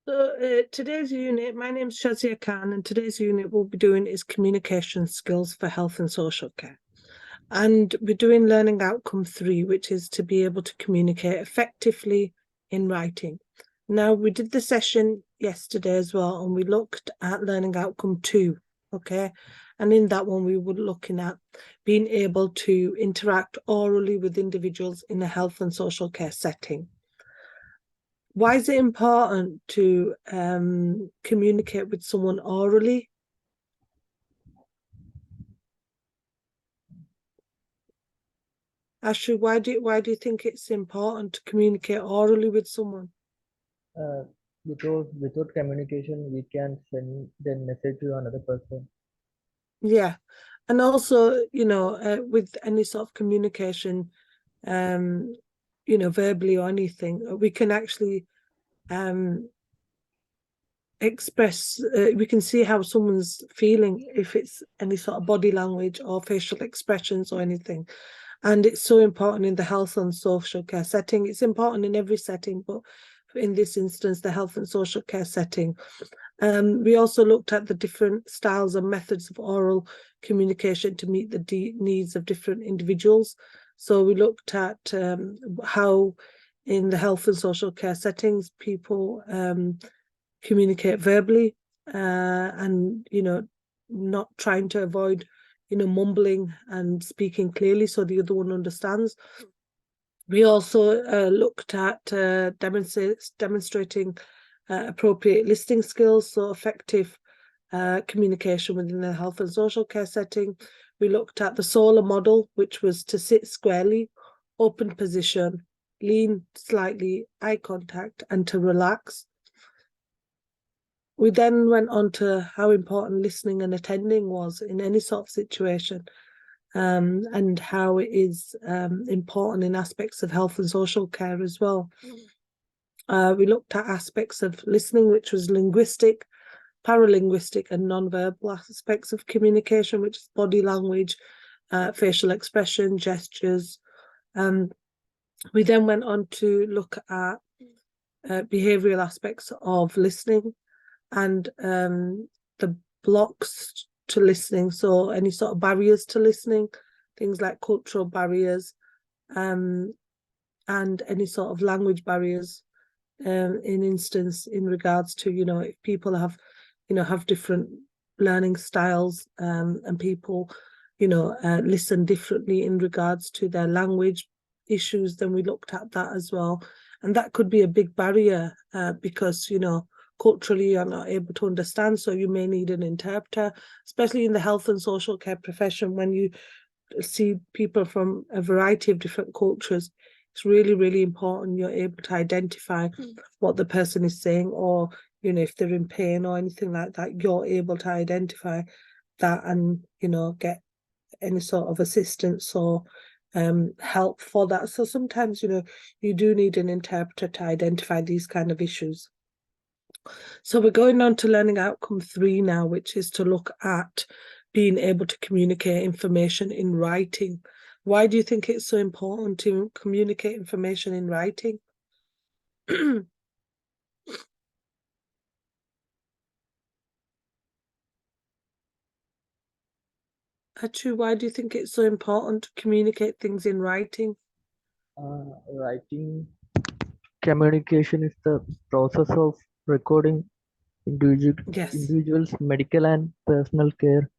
So today's unit, my name's Shazia Khan, and today's unit we'll be doing is communication skills for health and social care. And we're doing learning outcome 3, which is to be able to communicate effectively in writing. Now, we did the session yesterday as well, and we looked at learning outcome 2, okay? And in that one, we were looking at being able to interact orally with individuals in a health and social care setting. Why is it important to communicate with someone orally? Ashley, why do you think it's important to communicate orally with someone? Because without communication, we can send the message to another person. Yeah, and also, with any sort of communication, verbally or anything, we can actually express, we can see how someone's feeling if it's any sort of body language or facial expressions or anything. And it's so important in the health and social care setting. It's important in every setting, but in this instance, the health and social care setting. We also looked at the different styles and methods of oral communication to meet the needs of different individuals. So we looked at how in the health and social care settings, people communicate verbally and, not trying to avoid, mumbling and speaking clearly so the other one understands. We also looked at demonstrating appropriate listening skills, so effective communication within the health and social care setting. We looked at the SOLA model, which was to sit squarely, open position, lean slightly, eye contact, and to relax. We then went on to how important listening and attending was in any sort of situation, and how it is important in aspects of health and social care as well. We looked at aspects of listening, which was linguistic, paralinguistic, and non-verbal aspects of communication, which is body language, facial expression, gestures. We then went on to look at behavioural aspects of listening and the blocks to listening, so any sort of barriers to listening, things like cultural barriers, and any sort of language barriers, in regards to, if people have, have different learning styles, and people, listen differently in regards to their language issues, then we looked at that as well. And that could be a big barrier because, culturally you're not able to understand, so you may need an interpreter, especially in the health and social care profession. When you see people from a variety of different cultures, it's really, really important you're able to identify what the person is saying, or, if they're in pain or anything like that, you're able to identify that and, get any sort of assistance or help for that. So sometimes, you do need an interpreter to identify these kind of issues. So we're going on to learning outcome 3 now, which is to look at being able to communicate information in writing. Why do you think it's so important to communicate information in writing? Achu, why do you think it's so important to communicate things in writing? Writing communication is the process of recording individuals' medical and personal care.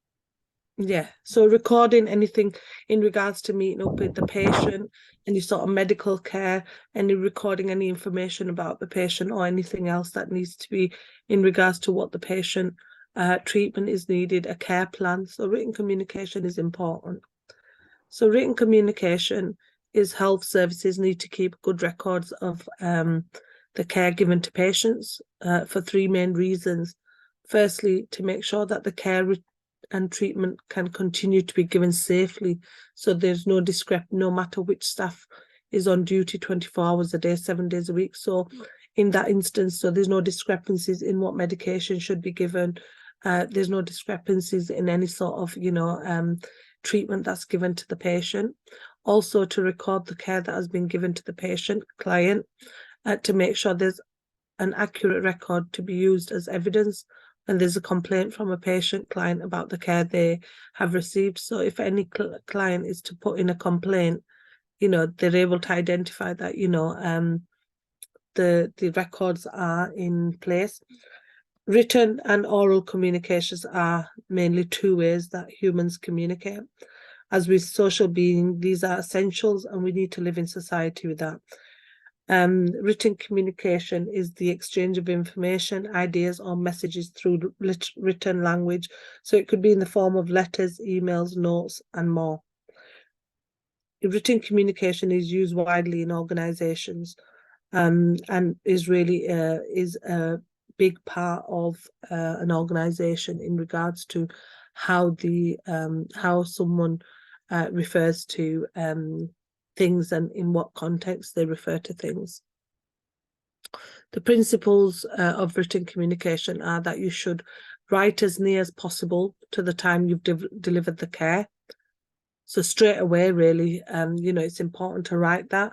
Yeah, so recording anything in regards to meeting up with the patient, any sort of medical care, recording any information about the patient or anything else that needs to be in regards to what the patient treatment is needed, a care plan. So written communication is important. So written communication is health services need to keep good records of the care given to patients for 3 main reasons. Firstly, to make sure that the care and treatment can continue to be given safely, so there's no no matter which staff is on duty 24 hours a day, 7 days a week. So in that instance, so there's no discrepancies in what medication should be given. There's no discrepancies in any sort of, treatment that's given to the patient. Also to record the care that has been given to the patient, client, to make sure there's an accurate record to be used as evidence when there's a complaint from a patient client about the care they have received. So if any client is to put in a complaint, you know, they're able to identify that, you know, the records are in place. Written and oral communications are mainly two ways that humans communicate. As we social beings, these are essentials and we need to live in society with that. Written communication is the exchange of information, ideas, or messages through written language. So it could be in the form of letters, emails, notes, and more. Written communication is used widely in organizations, and is really is a big part of an organization in regards to how the how someone refers to things and in what context they refer to things. The principles of written communication are that you should write as near as possible to the time you've delivered the care. So straight away, really, you know, it's important to write that.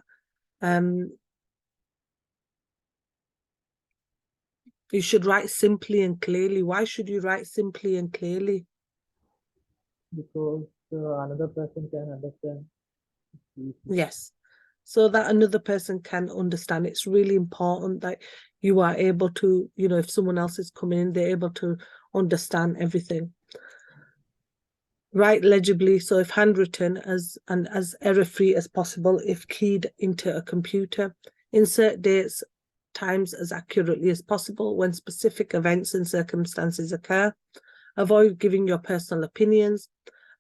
You should write simply and clearly. Why should you write simply and clearly? Because another person can understand. Yes. So that another person can understand. It's really important that you are able to, you know, if someone else is coming in, they're able to understand everything. Write legibly, so if handwritten, as error-free as possible if keyed into a computer. Insert dates, times as accurately as possible when specific events and circumstances occur. Avoid giving your personal opinions,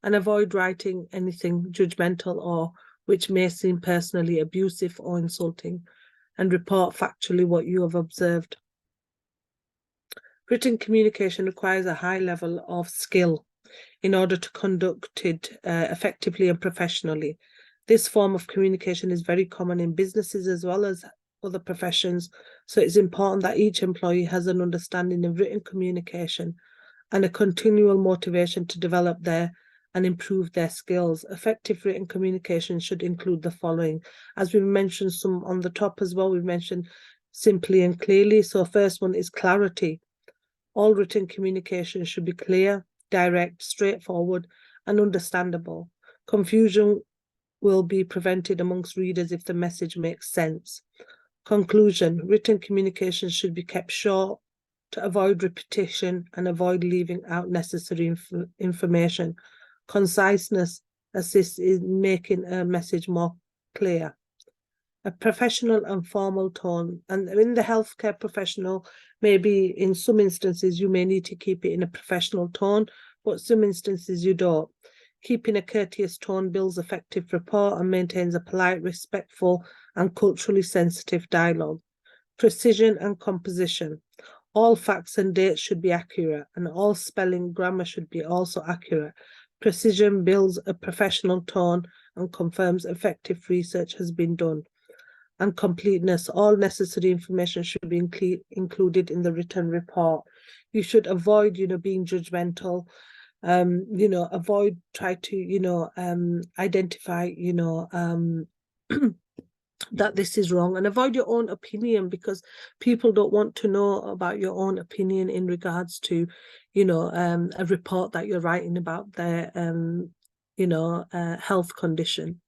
and avoid writing anything judgmental or which may seem personally abusive or insulting, and report factually what you have observed. Written communication requires a high level of skill in order to conduct it effectively and professionally. This form of communication is very common in businesses as well as other professions, so it's important that each employee has an understanding of written communication and a continual motivation to develop their and improve their skills. Effective written communication should include the following. As we mentioned some on the top as well, we've mentioned simply and clearly. So first one is clarity. All written communication should be clear, direct, straightforward, and understandable. Confusion will be prevented amongst readers if the message makes sense. Conclusion. Written communication should be kept short to avoid repetition and avoid leaving out necessary information. Conciseness assists in making a message more clear. A professional and formal tone. And in the healthcare professional, maybe in some instances you may need to keep it in a professional tone, but some instances you don't. Keeping a courteous tone builds effective rapport and maintains a polite, respectful, and culturally sensitive dialogue. Precision and composition. All facts and dates should be accurate, and all spelling grammar should be also accurate. Precision builds a professional tone and confirms effective research has been done. And completeness. All necessary information should be included in the written report. You should avoid, you know, being judgmental. You know, try to, you know, identify, you know, that this is wrong, and avoid your own opinion, because people don't want to know about your own opinion in regards to, you know, a report that you're writing about their, you know, health condition.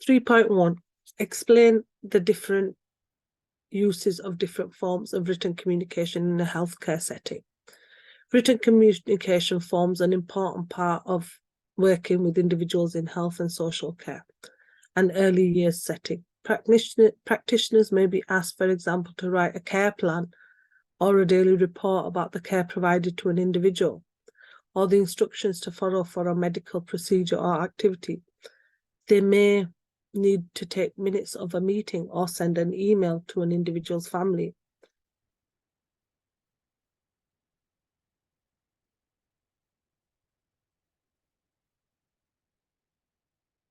(3.1) Explain the different uses of different forms of written communication in a healthcare setting. Written communication forms an important part of working with individuals in health and social care and early years setting. Practitioners may be asked, for example, to write a care plan or a daily report about the care provided to an individual, or the instructions to follow for a medical procedure or activity. They may need to take minutes of a meeting or send an email to an individual's family.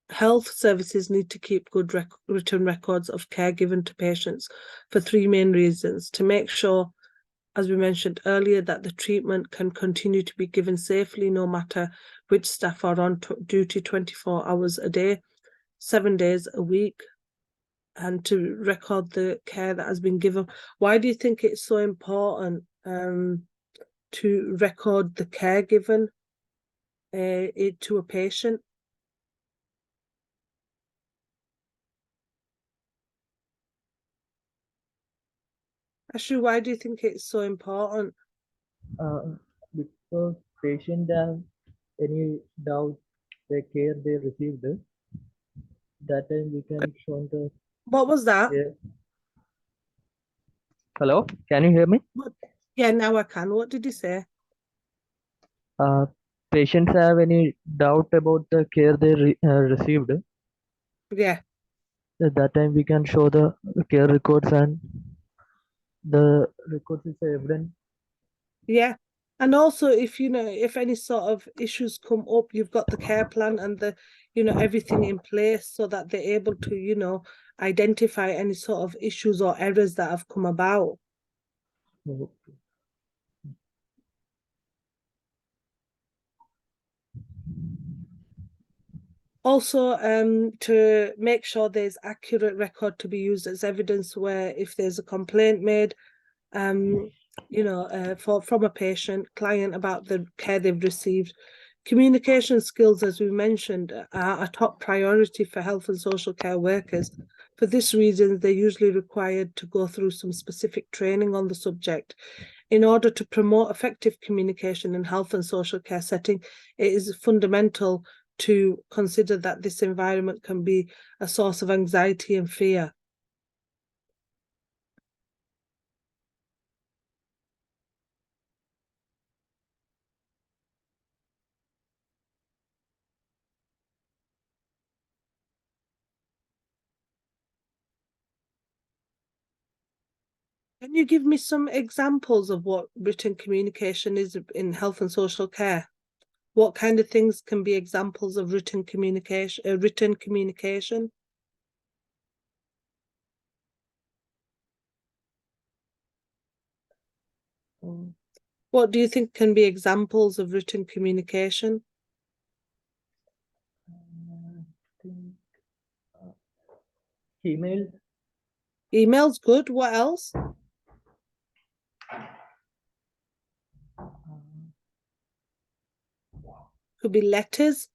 Health services need to keep good written records of care given to patients for three main reasons: to make sure, as we mentioned earlier, that the treatment can continue to be given safely no matter which staff are on duty 24 hours a day; 7 days a week and to record the care that has been given. Why do you think it's so important to record the care given to a patient? Actually, why do you think it's so important? Because patient have any doubt the care they received, that time we can show the What was that? care. Hello, can you hear me? Yeah, now I can. What did you say? Patients have any doubt about the care they received, Yeah. at that time we can show the care records, and the records is evident. Yeah. And also if if any sort of issues come up, you've got the care plan and the everything in place so that they're able to identify any sort of issues or errors that have come about. Also, to make sure there's accurate record to be used as evidence where if there's a complaint made, from a patient, client about the care they've received. Communication skills, as we mentioned, are a top priority for health and social care workers. For this reason, they're usually required to go through some specific training on the subject. In order to promote effective communication in health and social care setting, it is fundamental to consider that this environment can be a source of anxiety and fear. Can you give me some examples of what written communication is in health and social care? What kind of things can be examples of written communication? What do you think can be examples of written communication? Email. Email's good. What else? Could be letters.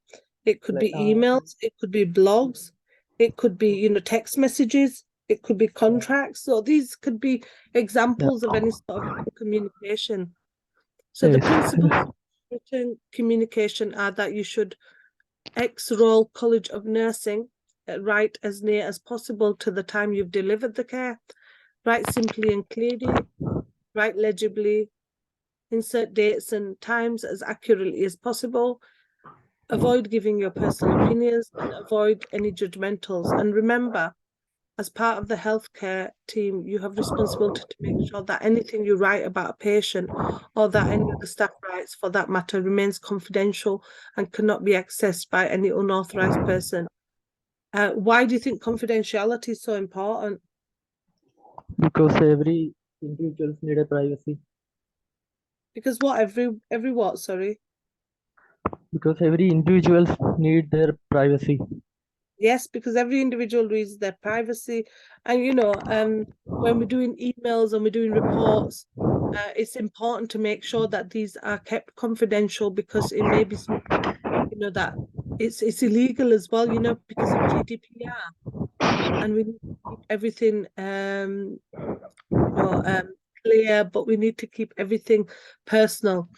It could be emails. It could be blogs. It could be, text messages. It could be contracts. So these could be examples of any sort of communication. So the principles of written communication are that you should roll College of Nursing, write as near as possible to the time you've delivered the care, write simply and clearly, write legibly, insert dates and times as accurately as possible, avoid giving your personal opinions, and avoid any judgmentals. And remember, as part of the healthcare team, you have responsibility to make sure that anything you write about a patient or that any of the staff writes for that matter remains confidential and cannot be accessed by any unauthorized person. Why do you think confidentiality is so important? Because every individuals need a privacy. Because what? Every what, sorry? Because every individuals need their privacy. Yes, because every individual needs their privacy. And, when we're doing emails and we're doing reports, it's important to make sure that these are kept confidential because it may be something, that it's illegal as well, because of GDPR. And we need to keep everything, clear, but we need to keep everything personal.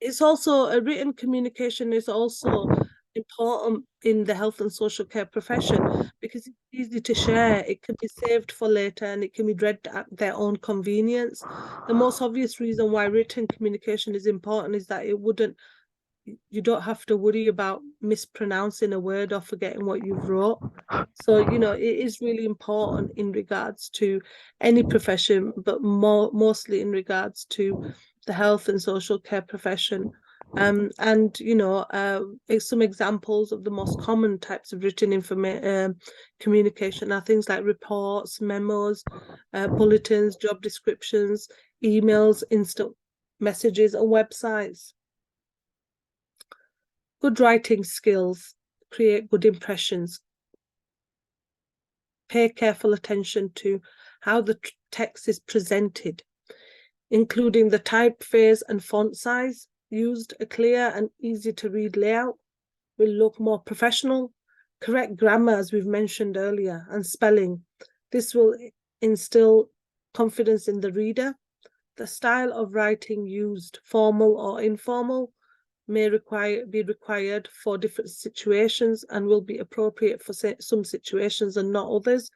It's also a written communication is also important in the health and social care profession because it's easy to share. It can be saved for later and it can be read at their own convenience. The most obvious reason why written communication is important is that you don't have to worry about mispronouncing a word or forgetting what you've wrote. So, it is really important in regards to any profession, but mostly in regards to the health and social care profession. And some examples of the most common types of written communication are things like reports, memos, bulletins, job descriptions, emails, instant messages, and websites. Good writing skills create good impressions. Pay careful attention to how the text is presented, including the typeface and font size used. A clear and easy to read layout will look more professional. Correct grammar, as we've mentioned earlier, and spelling. This will instill confidence in the reader. The style of writing used, formal or informal, may be required for different situations and will be appropriate for some situations and not others.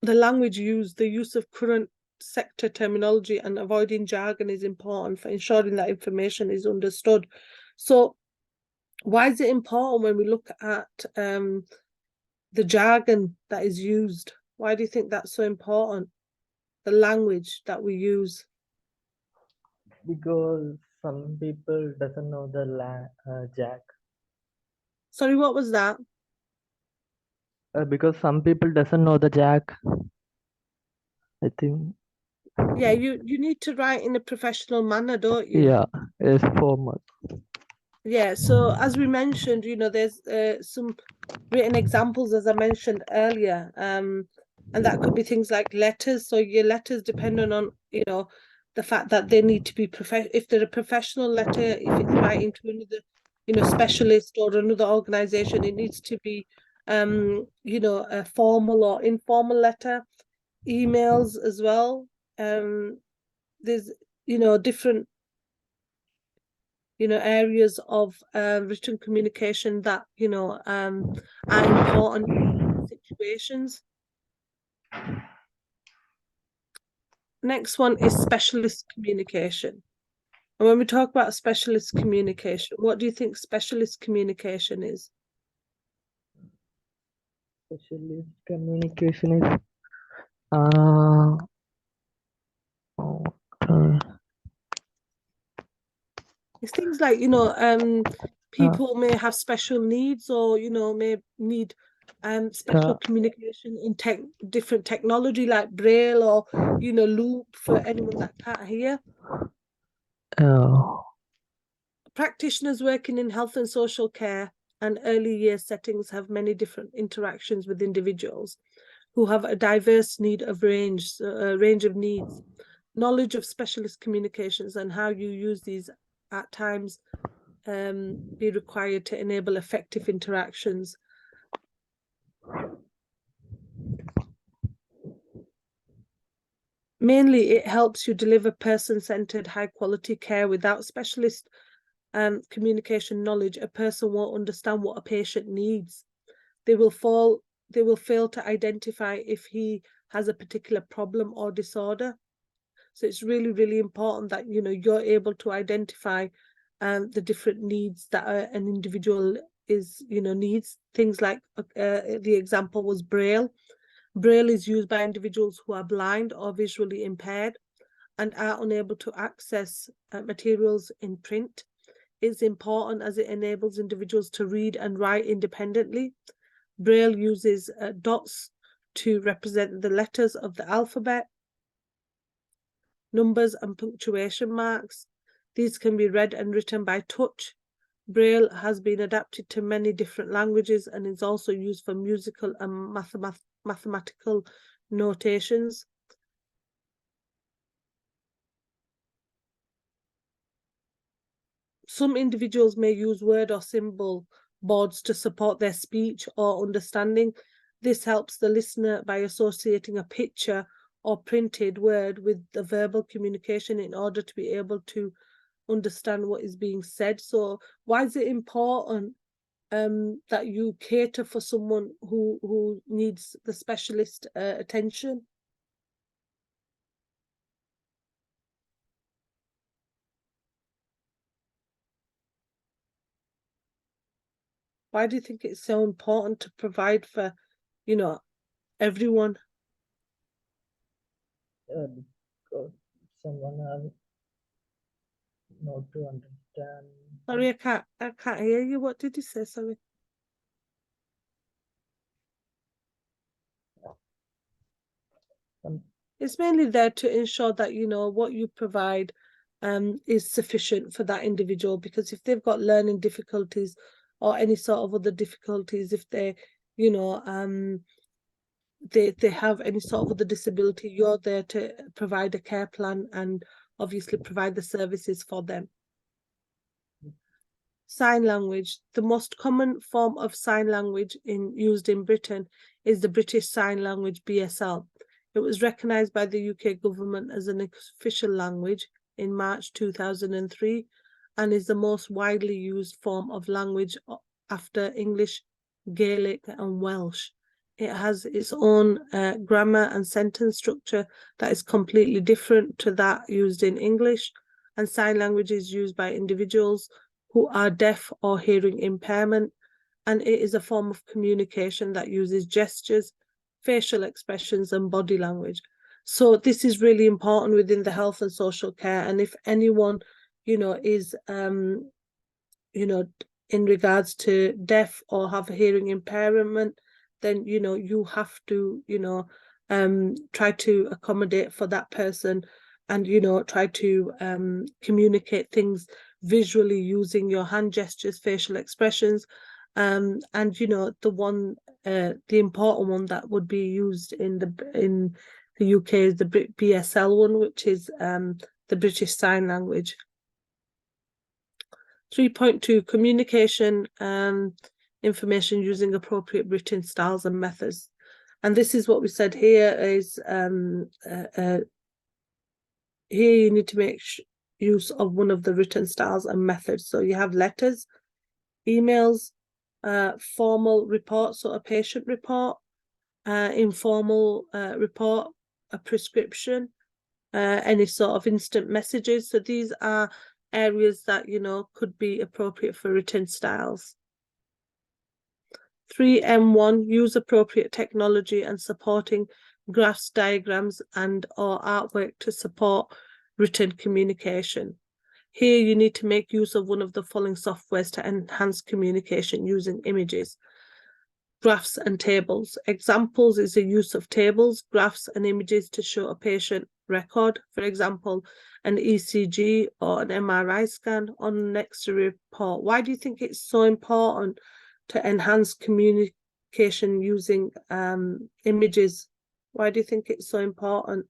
The language used, the use of current sector terminology and avoiding jargon is important for ensuring that information is understood. So why is it important when we look at the jargon that is used? Why do you think that's so important? The language that we use. Because some people doesn't know the jack. Sorry, what was that? Because some people doesn't know the jack. I think. Yeah, you need to write in a professional manner, don't you? Yeah, it's formal. Yeah, so as we mentioned, you know, there's some written examples, as I mentioned earlier, and that could be things like letters. So your letters, depending on, you know, the fact that they need to be if they're a professional letter, if it's writing to another, you know, specialist or another organization, it needs to be, you know, a formal or informal letter. Emails as well. There's, you know, different, you know, areas of written communication that, you know, are important in situations. Next one is specialist communication. And when we talk about specialist communication, what do you think specialist communication is? Specialist communication is It's things like, you know, people may have special needs, or, you know, may need special communication in different technology like Braille or, you know, Loop for anyone that can't hear. Practitioners working in health and social care and early years settings have many different interactions with individuals who have a diverse range of needs. Knowledge of specialist communications and how you use these at times be required to enable effective interactions. Mainly, it helps you deliver person-centered, high-quality care. Without specialist communication knowledge, a person won't understand what a patient needs. They will fail to identify if he has a particular problem or disorder. So it's really, really important that, you know, you're able to identify the different needs that an individual needs. Things like the example was Braille. Braille is used by individuals who are blind or visually impaired and are unable to access materials in print. It's important as it enables individuals to read and write independently. Braille uses dots to represent the letters of the alphabet, numbers and punctuation marks. These can be read and written by touch. Braille has been adapted to many different languages and is also used for musical and mathematical notations. Some individuals may use word or symbol boards to support their speech or understanding. This helps the listener by associating a picture or printed word with the verbal communication in order to be able to understand what is being said. So why is it important that you cater for someone who needs the specialist attention? Why do you think it's so important to provide for, you know, everyone? Because someone has not to understand. Sorry, I can't hear you. What did you say? Sorry. It's mainly there to ensure that, you know, what you provide is sufficient for that individual, because if they've got learning difficulties or any sort of other difficulties, if they, you know, they have any sort of other disability, you're there to provide a care plan and obviously provide the services for them. Sign language. The most common form of sign language used in Britain is the British Sign Language, BSL. It was recognised by the UK government as an official language in March 2003 and is the most widely used form of language after English, Gaelic and Welsh. It has its own grammar and sentence structure that is completely different to that used in English, and sign language is used by individuals who are deaf or hearing impairment, and it is a form of communication that uses gestures, facial expressions and body language. So this is really important within the health and social care, and if anyone, you know, is you know, in regards to deaf or have a hearing impairment, then, you know, you have to, you know, try to accommodate for that person and, you know, try to communicate things visually using your hand gestures, facial expressions, and, you know, the important one that would be used in the UK is the BSL one, which is the British Sign Language. 3.2, communication information using appropriate written styles and methods. And this is what we said here is here you need to make use of one of the written styles and methods. So you have letters, emails, formal reports, so a patient report, informal report, a prescription, any sort of instant messages. So these are areas that, you know, could be appropriate for written styles. 3M1, use appropriate technology and supporting graphs, diagrams and or artwork to support written communication. Here you need to make use of one of the following softwares to enhance communication using images, graphs and tables. Examples is the use of tables, graphs and images to show a patient record, for example, an ECG or an MRI scan on an X-ray report. Why do you think it's so important to enhance communication using images? Why do you think it's so important?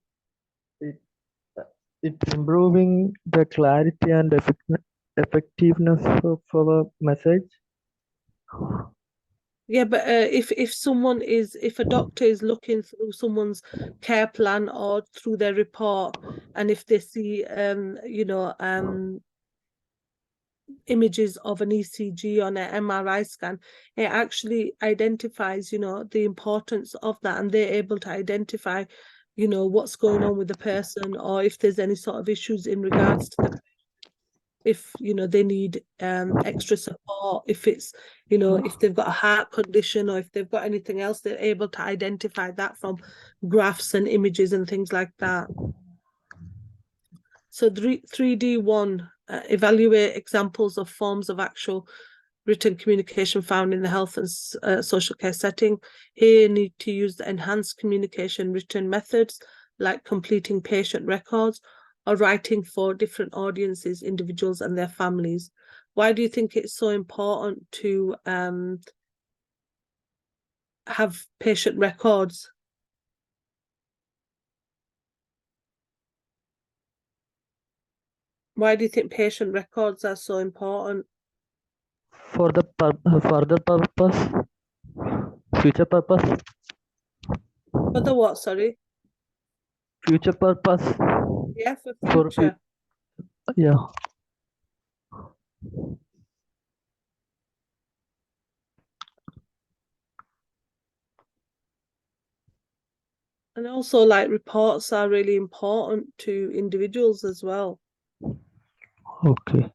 It's improving the clarity and effectiveness of our message. Yeah, but if a doctor is looking through someone's care plan or through their report, and if they see you know, images of an ECG on an MRI scan, it actually identifies, you know, the importance of that, and they're able to identify, you know, what's going on with the person, or if there's any sort of issues in regards to the, if, you know, they need extra support, if it's, you know, if they've got a heart condition or if they've got anything else, they're able to identify that from graphs and images and things like that. So 3D1, evaluate examples of forms of actual written communication found in the health and social care setting. Here you need to use the enhanced communication written methods like completing patient records or writing for different audiences, individuals and their families. Why do you think it's so important to have patient records? Why do you think patient records are so important? For the further purpose, future purpose. For the what, sorry? Future purpose. Yeah, for future. Yeah. And also, like, reports are really important to individuals as well. Okay.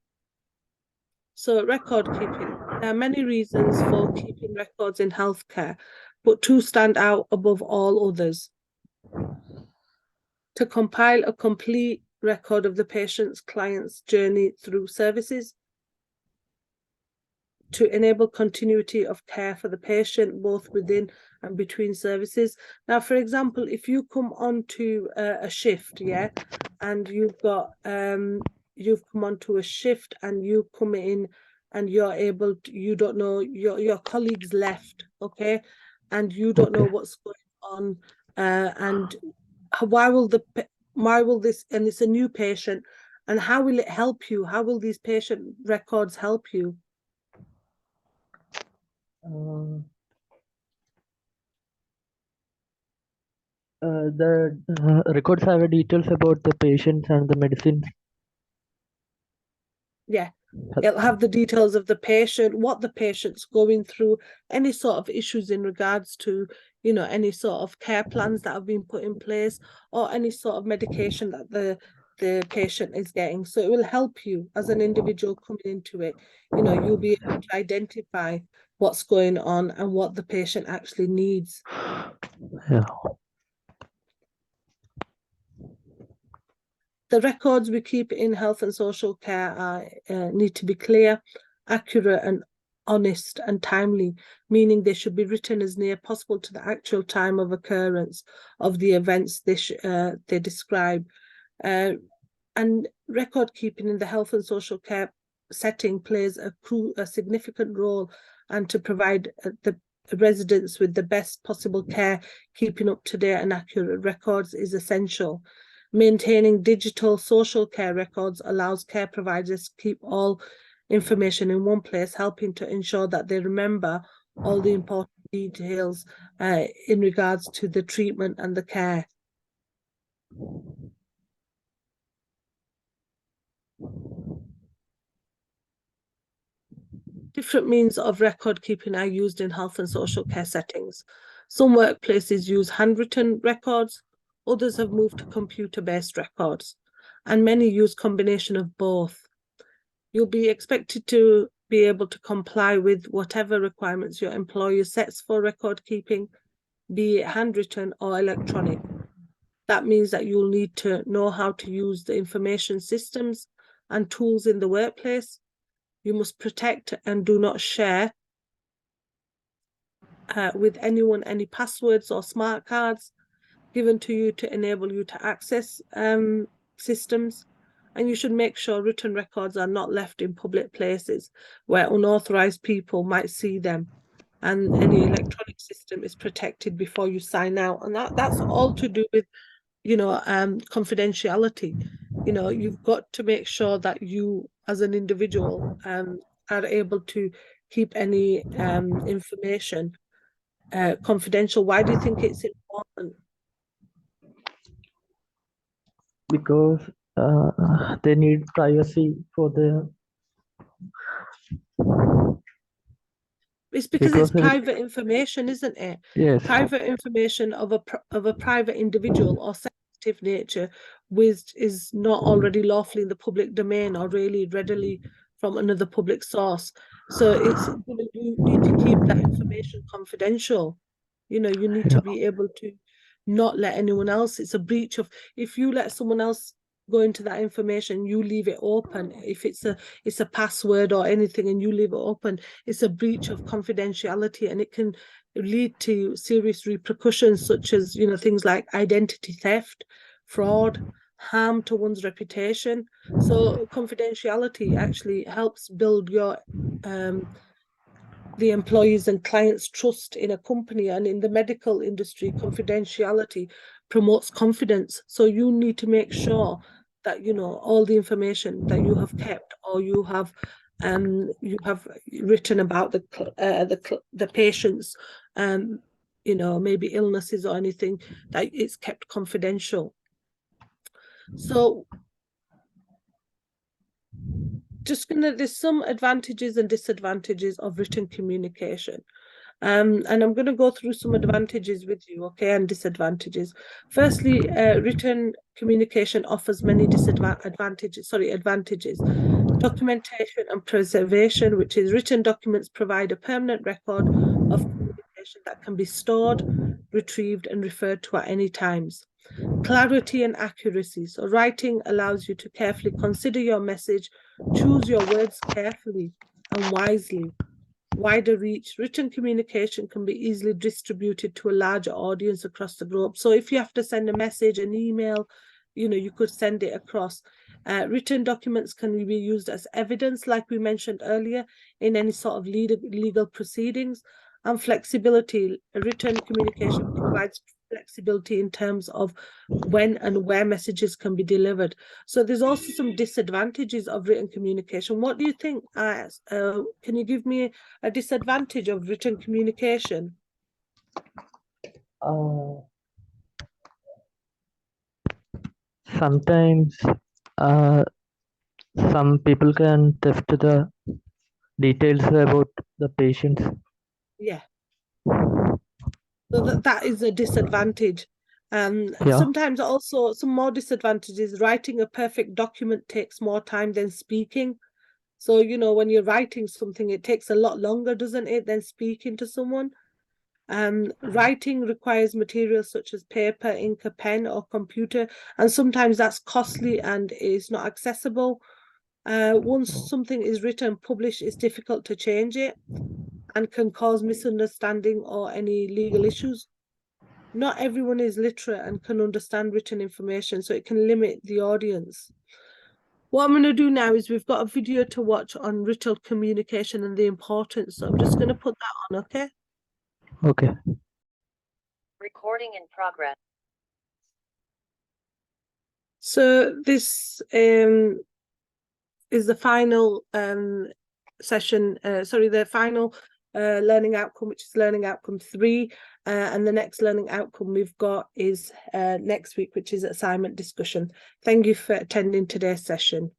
So record keeping. There are many reasons for keeping records in healthcare, but two stand out above all others. To compile a complete record of the patient's client's journey through services. To enable continuity of care for the patient, both within and between services. Now, for example, if you come onto a shift, yeah, and you've got, you've come onto a shift and you come in and you're able to, you don't know, your colleagues left, okay, and you don't know Okay. what's going on, and why will this, and it's a new patient, and how will it help you? How will these patient records help you? The records have details about the patients and the medicines. Yeah, it'll have the details of the patient, what the patient's going through, any sort of issues in regards to, you know, any sort of care plans that have been put in place, or any sort of medication that the patient is getting. So it will help you as an individual coming into it. You know, you'll be able to identify what's going on and what the patient actually needs. Yeah. The records we keep in health and social care are, need to be clear, accurate and honest and timely, meaning they should be written as near possible to the actual time of occurrence of the events they describe. And record keeping in the health and social care setting plays a significant role, and to provide the residents with the best possible care, keeping up to date and accurate records is essential. Maintaining digital social care records allows care providers to keep all information in one place, helping to ensure that they remember all the important details in regards to the treatment and the care. Different means of record keeping are used in health and social care settings. Some workplaces use handwritten records, others have moved to computer-based records, and many use combination of both. You'll be expected to be able to comply with whatever requirements your employer sets for record keeping, be it handwritten or electronic. That means that you'll need to know how to use the information systems and tools in the workplace. You must protect and do not share with anyone any passwords or smart cards given to you to enable you to access systems. And you should make sure written records are not left in public places where unauthorized people might see them. And any electronic system is protected before you sign out. And that's all to do with, you know, confidentiality. You know, you've got to make sure that you, as an individual, are able to keep any information confidential. Why do you think it's important? Because they need privacy for the. It's because it's private information, isn't it? Yes. Private information of a private individual or sensitive nature which is not already lawfully in the public domain or really readily from another public source. So it's, you know, you need to keep that information confidential. You know, you need to be able to not let anyone else. It's a breach of, if you let someone else go into that information, you leave it open. If it's a password or anything and you leave it open, it's a breach of confidentiality, and it can lead to serious repercussions such as, you know, things like identity theft, fraud, harm to one's reputation. So confidentiality actually helps build your the employees and clients' trust in a company. And in the medical industry, confidentiality promotes confidence. So you need to make sure that, you know, all the information that you have kept or you have written about the patients, you know, maybe illnesses or anything, that it's kept confidential. So there's some advantages and disadvantages of written communication. And I'm going to go through some advantages with you, okay, and disadvantages. Firstly, written communication offers many advantages. Documentation and preservation, which is written documents provide a permanent record of communication that can be stored, retrieved, and referred to at any times. Clarity and accuracy. So writing allows you to carefully consider your message, choose your words carefully and wisely. Wider reach. Written communication can be easily distributed to a larger audience across the globe. So if you have to send a message, an email, you know, you could send it across. Written documents can be used as evidence, like we mentioned earlier, in any sort of legal proceedings. And flexibility, written communication provides flexibility in terms of when and where messages can be delivered. So there's also some disadvantages of written communication. What do you think? Can you give me a disadvantage of written communication? Sometimes some people can theft the details about the patients. Yeah. So that is a disadvantage. Yeah. Sometimes also some more disadvantages. Writing a perfect document takes more time than speaking. So, you know, when you're writing something, it takes a lot longer, doesn't it, than speaking to someone? Writing requires materials such as paper, ink, a pen, or computer, and sometimes that's costly and is not accessible. Once something is written, published, it's difficult to change it and can cause misunderstanding or any legal issues. Not everyone is literate and can understand written information, so it can limit the audience. What I'm going to do now is we've got a video to watch on written communication and the importance. So I'm just going to put that on, okay? Okay. Recording in progress. So this is the final session, the final learning outcome, which is learning outcome 3. And the next learning outcome we've got is next week, which is assignment discussion. Thank you for attending today's session.